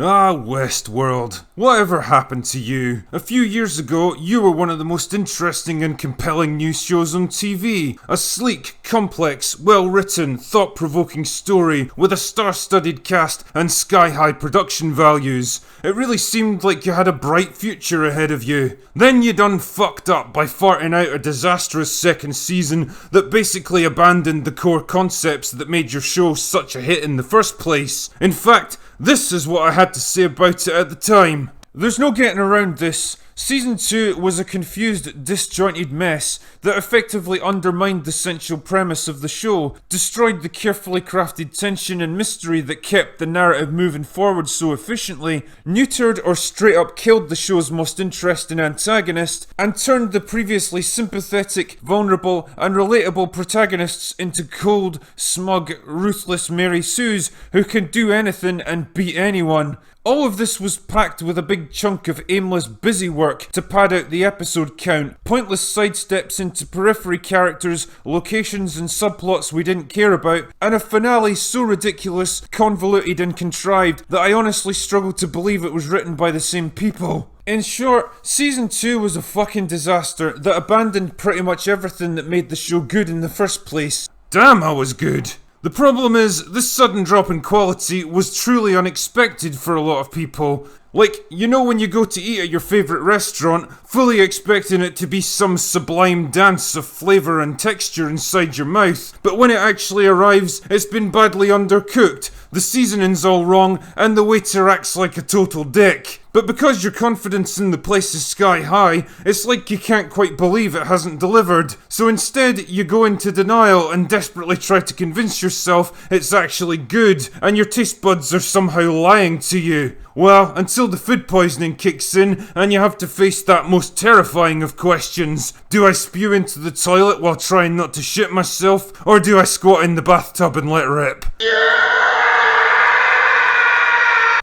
Ah, Westworld. Whatever happened to you? A few years ago, you were one of the most interesting and compelling new shows on TV. A sleek, complex, well-written, thought-provoking story with a star-studded cast and sky-high production values. It really seemed like you had a bright future ahead of you. Then you done fucked up by farting out a disastrous second season that basically abandoned the core concepts that made your show such a hit in the first place. In fact, this is what I had to say about it at the time. There's no getting around this. Season 2 was a confused, disjointed mess that effectively undermined the central premise of the show, destroyed the carefully crafted tension and mystery that kept the narrative moving forward so efficiently, neutered or straight up killed the show's most interesting antagonist, and turned the previously sympathetic, vulnerable, and relatable protagonists into cold, smug, ruthless Mary Sues who can do anything and beat anyone. All of this was packed with a big chunk of aimless busy work to pad out the episode count, pointless sidesteps into periphery characters, locations and subplots we didn't care about, and a finale so ridiculous, convoluted and contrived that I honestly struggle to believe it was written by the same people. In short, Season 2 was a fucking disaster that abandoned pretty much everything that made the show good in the first place. Damn, I was good! The problem is, this sudden drop in quality was truly unexpected for a lot of people. Like, you know when you go to eat at your favourite restaurant, fully expecting it to be some sublime dance of flavour and texture inside your mouth, but when it actually arrives, it's been badly undercooked, the seasoning's all wrong, and the waiter acts like a total dick. But because your confidence in the place is sky high, it's like you can't quite believe it hasn't delivered. So instead, you go into denial and desperately try to convince yourself it's actually good, and your taste buds are somehow lying to you. Well, until the food poisoning kicks in and you have to face that most terrifying of questions. Do I spew into the toilet while trying not to shit myself, or do I squat in the bathtub and let rip?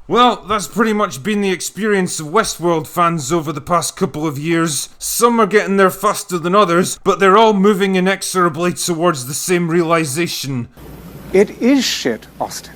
Well, that's pretty much been the experience of Westworld fans over the past couple of years. Some are getting there faster than others, but they're all moving inexorably towards the same realization. It is shit, Austin.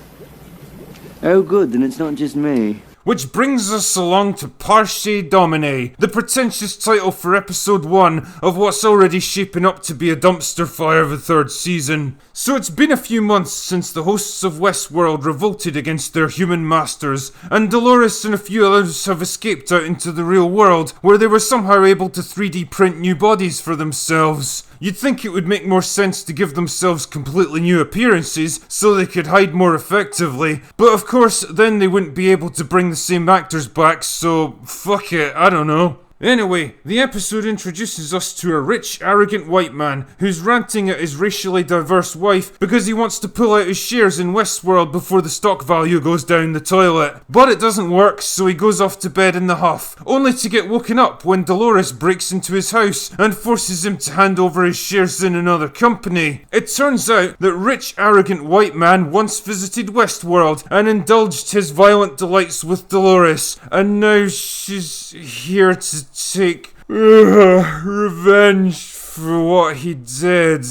Oh good, then it's not just me. Which brings us along to Parce Domine, the pretentious title for episode 1 of what's already shaping up to be a dumpster fire of a third season. So it's been a few months since the hosts of Westworld revolted against their human masters, and Dolores and a few others have escaped out into the real world, where they were somehow able to 3D print new bodies for themselves. You'd think it would make more sense to give themselves completely new appearances so they could hide more effectively, but of course then they wouldn't be able to bring the same actors back, so fuck it, I don't know. Anyway, the episode introduces us to a rich, arrogant white man who's ranting at his racially diverse wife because he wants to pull out his shares in Westworld before the stock value goes down the toilet. But it doesn't work, so he goes off to bed in the huff, only to get woken up when Dolores breaks into his house and forces him to hand over his shares in another company. It turns out that rich, arrogant white man once visited Westworld and indulged his violent delights with Dolores, and now she's here to take revenge for what he did.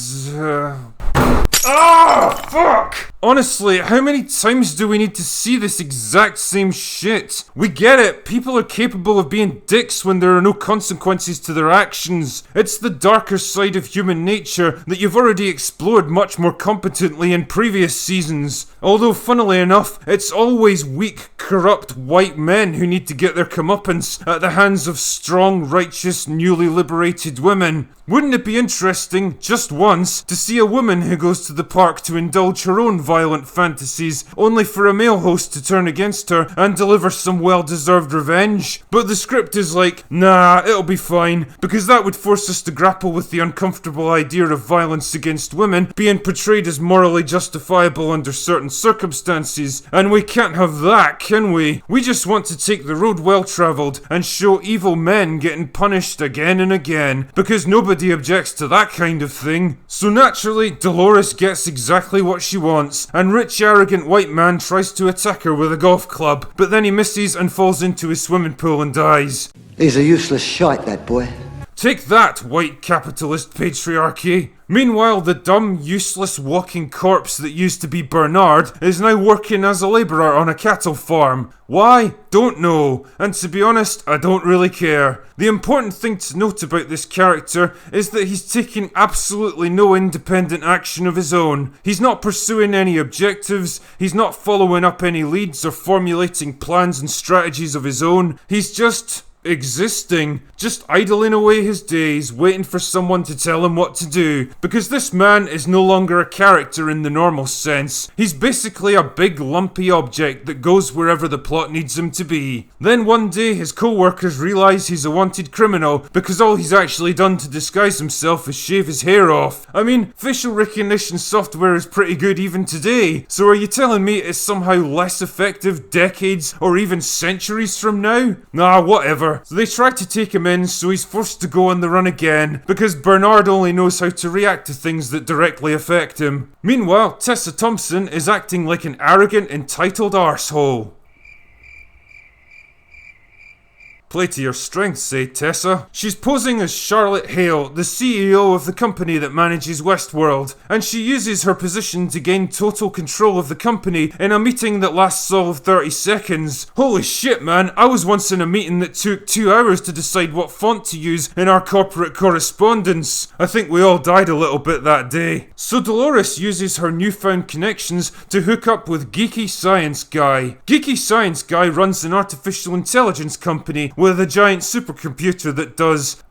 Fuck! Honestly, how many times do we need to see this exact same shit? We get it, people are capable of being dicks when there are no consequences to their actions. It's the darker side of human nature that you've already explored much more competently in previous seasons. Although, funnily enough, it's always weak, corrupt white men who need to get their comeuppance at the hands of strong, righteous, newly liberated women. Wouldn't it be interesting, just once, to see a woman who goes to the park to indulge her own violent fantasies, only for a male host to turn against her and deliver some well-deserved revenge? But the script is like, nah, it'll be fine, because that would force us to grapple with the uncomfortable idea of violence against women being portrayed as morally justifiable under certain circumstances, and we can't have that, can we? We just want to take the road well-travelled and show evil men getting punished again and again, because nobody objects to that kind of thing. So naturally, Dolores gets exactly what she wants, and rich arrogant white man tries to attack her with a golf club, but then he misses and falls into his swimming pool and dies. He's a useless shite, that boy. Take that, white capitalist patriarchy. Meanwhile, the dumb, useless walking corpse that used to be Bernard is now working as a labourer on a cattle farm. Why? Don't know. And to be honest, I don't really care. The important thing to note about this character is that he's taking absolutely no independent action of his own. He's not pursuing any objectives, he's not following up any leads or formulating plans and strategies of his own. He's just existing, just idling away his days, waiting for someone to tell him what to do, because this man is no longer a character in the normal sense. He's basically a big lumpy object that goes wherever the plot needs him to be. Then one day his co-workers realise he's a wanted criminal because all he's actually done to disguise himself is shave his hair off. I mean, facial recognition software is pretty good even today, so are you telling me it's somehow less effective decades or even centuries from now? Nah, whatever. So they try to take him in, so he's forced to go on the run again, because Bernard only knows how to react to things that directly affect him. Meanwhile, Tessa Thompson is acting like an arrogant, entitled arsehole. Play to your strengths, eh, Tessa? She's posing as Charlotte Hale, the CEO of the company that manages Westworld, and she uses her position to gain total control of the company in a meeting that lasts all of 30 seconds. Holy shit, man, I was once in a meeting that took 2 hours to decide what font to use in our corporate correspondence. I think we all died a little bit that day. So Dolores uses her newfound connections to hook up with Geeky Science Guy. Geeky Science Guy runs an artificial intelligence company with a giant supercomputer that does,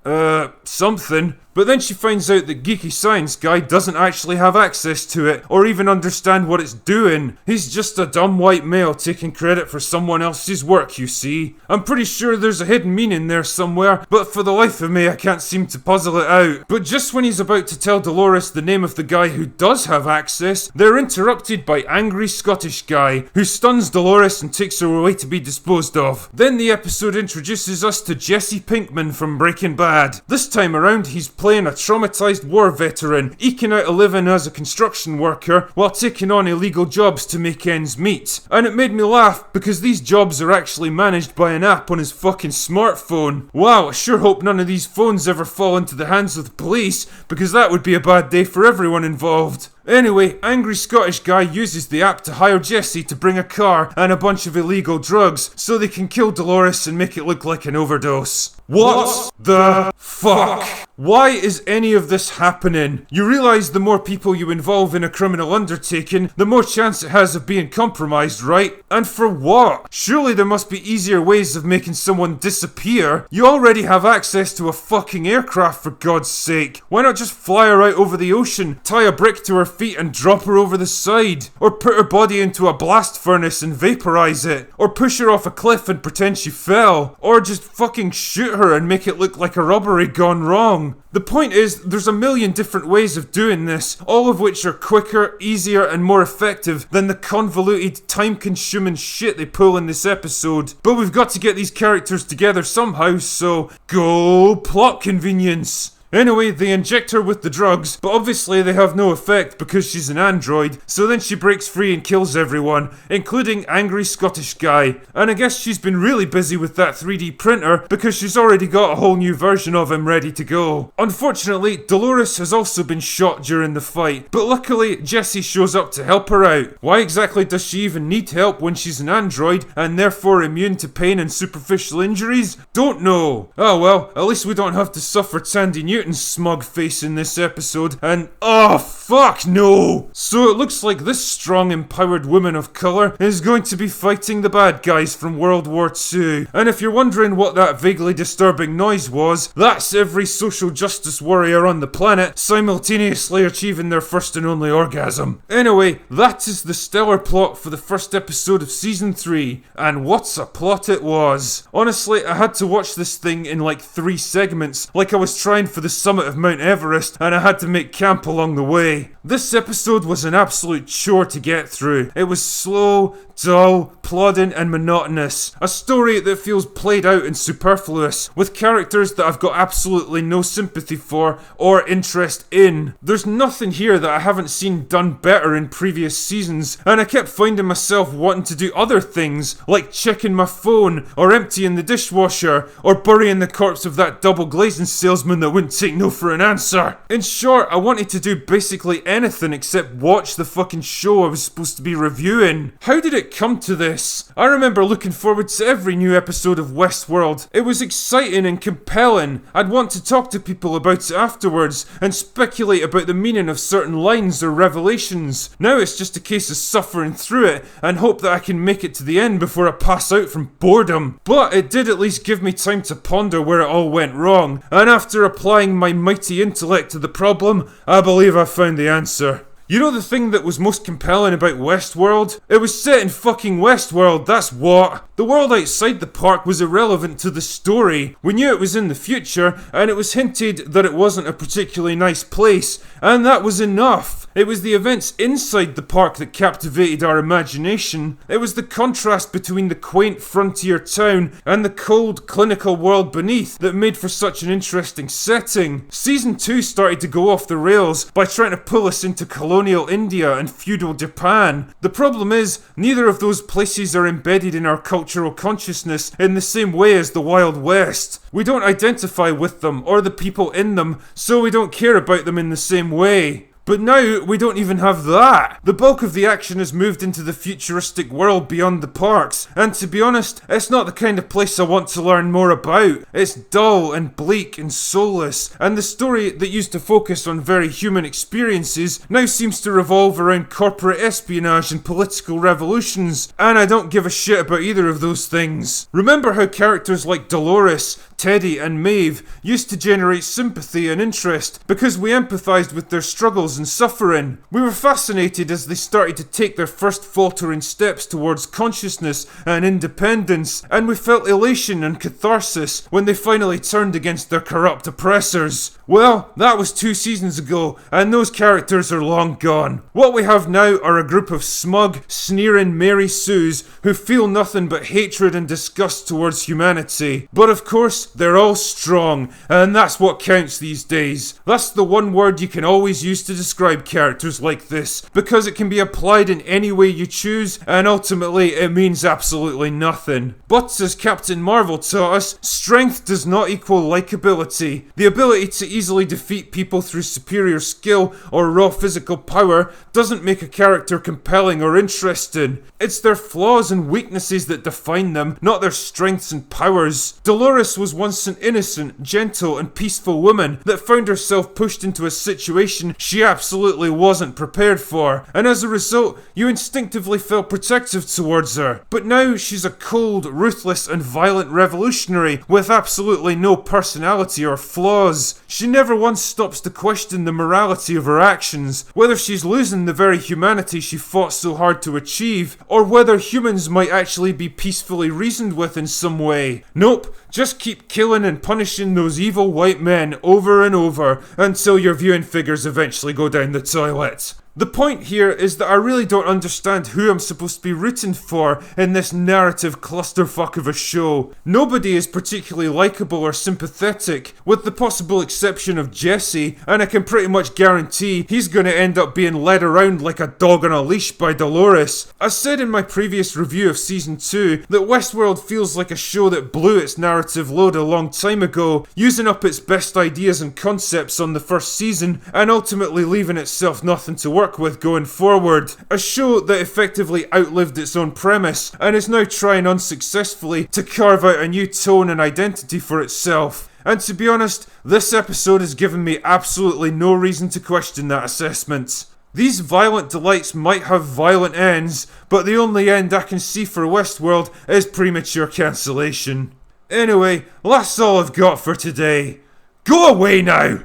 something. But then she finds out that Geeky Science Guy doesn't actually have access to it, or even understand what it's doing. He's just a dumb white male taking credit for someone else's work, you see. I'm pretty sure there's a hidden meaning there somewhere, but for the life of me I can't seem to puzzle it out. But just when he's about to tell Dolores the name of the guy who does have access, they're interrupted by Angry Scottish Guy, who stuns Dolores and takes her away to be disposed of. Then the episode introduces us to Jesse Pinkman from Breaking Bad. This time around he's playing a traumatized war veteran, eking out a living as a construction worker while taking on illegal jobs to make ends meet. And it made me laugh because these jobs are actually managed by an app on his fucking smartphone. Wow, I sure hope none of these phones ever fall into the hands of the police, because that would be a bad day for everyone involved. Anyway, Angry Scottish Guy uses the app to hire Jesse to bring a car and a bunch of illegal drugs so they can kill Dolores and make it look like an overdose. What the fuck? Why is any of this happening? You realise the more people you involve in a criminal undertaking, the more chance it has of being compromised, right? And for what? Surely there must be easier ways of making someone disappear. You already have access to a fucking aircraft, for God's sake. Why not just fly her out over the ocean, tie a brick to her feet and drop her over the side? Or put her body into a blast furnace and vaporize it? Or push her off a cliff and pretend she fell? Or just fucking shoot her and make it look like a robbery gone wrong? The point is, there's a million different ways of doing this, all of which are quicker, easier, and more effective than the convoluted, time-consuming shit they pull in this episode. But we've got to get these characters together somehow, so go plot convenience. Anyway, they inject her with the drugs, but obviously they have no effect because she's an android, so then she breaks free and kills everyone, including Angry Scottish Guy. And I guess she's been really busy with that 3D printer because she's already got a whole new version of him ready to go. Unfortunately, Dolores has also been shot during the fight, but luckily Jesse shows up to help her out. Why exactly does she even need help when she's an android and therefore immune to pain and superficial injuries? Don't know. Oh well, at least we don't have to suffer Sandy Newton's smug face in this episode, and oh fuck no! So it looks like this strong, empowered woman of colour is going to be fighting the bad guys from World War II. And if you're wondering what that vaguely disturbing noise was, that's every social justice warrior on the planet simultaneously achieving their first and only orgasm. Anyway, that is the stellar plot for the first episode of Season 3, and what's a plot it was. Honestly, I had to watch this thing in like 3 segments, like I was trying for the summit of Mount Everest and I had to make camp along the way. This episode was an absolute chore to get through. It was slow, dull, plodding and monotonous. A story that feels played out and superfluous, with characters that I've got absolutely no sympathy for or interest in. There's nothing here that I haven't seen done better in previous seasons, and I kept finding myself wanting to do other things, like checking my phone, or emptying the dishwasher, or burying the corpse of that double glazing salesman that wouldn't take no for an answer. In short, I wanted to do basically anything except watch the fucking show I was supposed to be reviewing. How did it come to this? I remember looking forward to every new episode of Westworld. It was exciting and compelling. I'd want to talk to people about it afterwards and speculate about the meaning of certain lines or revelations. Now it's just a case of suffering through it and hope that I can make it to the end before I pass out from boredom. But it did at least give me time to ponder where it all went wrong, and after applying my mighty intellect to the problem, I believe I found the answer. You know the thing that was most compelling about Westworld? It was set in fucking Westworld, that's what. The world outside the park was irrelevant to the story. We knew it was in the future, and it was hinted that it wasn't a particularly nice place, and that was enough. It was the events inside the park that captivated our imagination. It was the contrast between the quaint frontier town and the cold, clinical world beneath that made for such an interesting setting. Season 2 started to go off the rails by trying to pull us into colonial India and feudal Japan. The problem is, neither of those places are embedded in our cultural consciousness in the same way as the Wild West. We don't identify with them or the people in them, so we don't care about them in the same way. But now, we don't even have that. The bulk of the action has moved into the futuristic world beyond the parks, and to be honest, it's not the kind of place I want to learn more about. It's dull and bleak and soulless, and the story that used to focus on very human experiences now seems to revolve around corporate espionage and political revolutions, and I don't give a shit about either of those things. Remember how characters like Dolores, Teddy and Maeve used to generate sympathy and interest because we empathized with their struggles and suffering. We were fascinated as they started to take their first faltering steps towards consciousness and independence, and we felt elation and catharsis when they finally turned against their corrupt oppressors. Well, that was 2 seasons ago, and those characters are long gone. What we have now are a group of smug, sneering Mary Sues who feel nothing but hatred and disgust towards humanity. But of course, they're all strong, and that's what counts these days. That's the one word you can always use to describe characters like this, because it can be applied in any way you choose, and ultimately it means absolutely nothing. But as Captain Marvel taught us, strength does not equal likability. The ability to easily defeat people through superior skill or raw physical power doesn't make a character compelling or interesting. It's their flaws and weaknesses that define them, not their strengths and powers. Dolores was once an innocent, gentle and peaceful woman that found herself pushed into a situation she absolutely wasn't prepared for, and as a result, you instinctively felt protective towards her. But now she's a cold, ruthless and violent revolutionary with absolutely no personality or flaws. She never once stops to question the morality of her actions, whether she's losing the very humanity she fought so hard to achieve, or whether humans might actually be peacefully reasoned with in some way. Nope, just keep killing and punishing those evil white men over and over until your viewing figures eventually go down the toilet. The point here is that I really don't understand who I'm supposed to be rooting for in this narrative clusterfuck of a show. Nobody is particularly likeable or sympathetic, with the possible exception of Jesse, and I can pretty much guarantee he's gonna end up being led around like a dog on a leash by Dolores. I said in my previous review of Season 2 that Westworld feels like a show that blew its narrative load a long time ago, using up its best ideas and concepts on the first season, and ultimately leaving itself nothing to work with going forward. A show that effectively outlived its own premise and is now trying unsuccessfully to carve out a new tone and identity for itself. And to be honest, this episode has given me absolutely no reason to question that assessment. These violent delights might have violent ends, but the only end I can see for Westworld is premature cancellation. Anyway, that's all I've got for today. Go away now!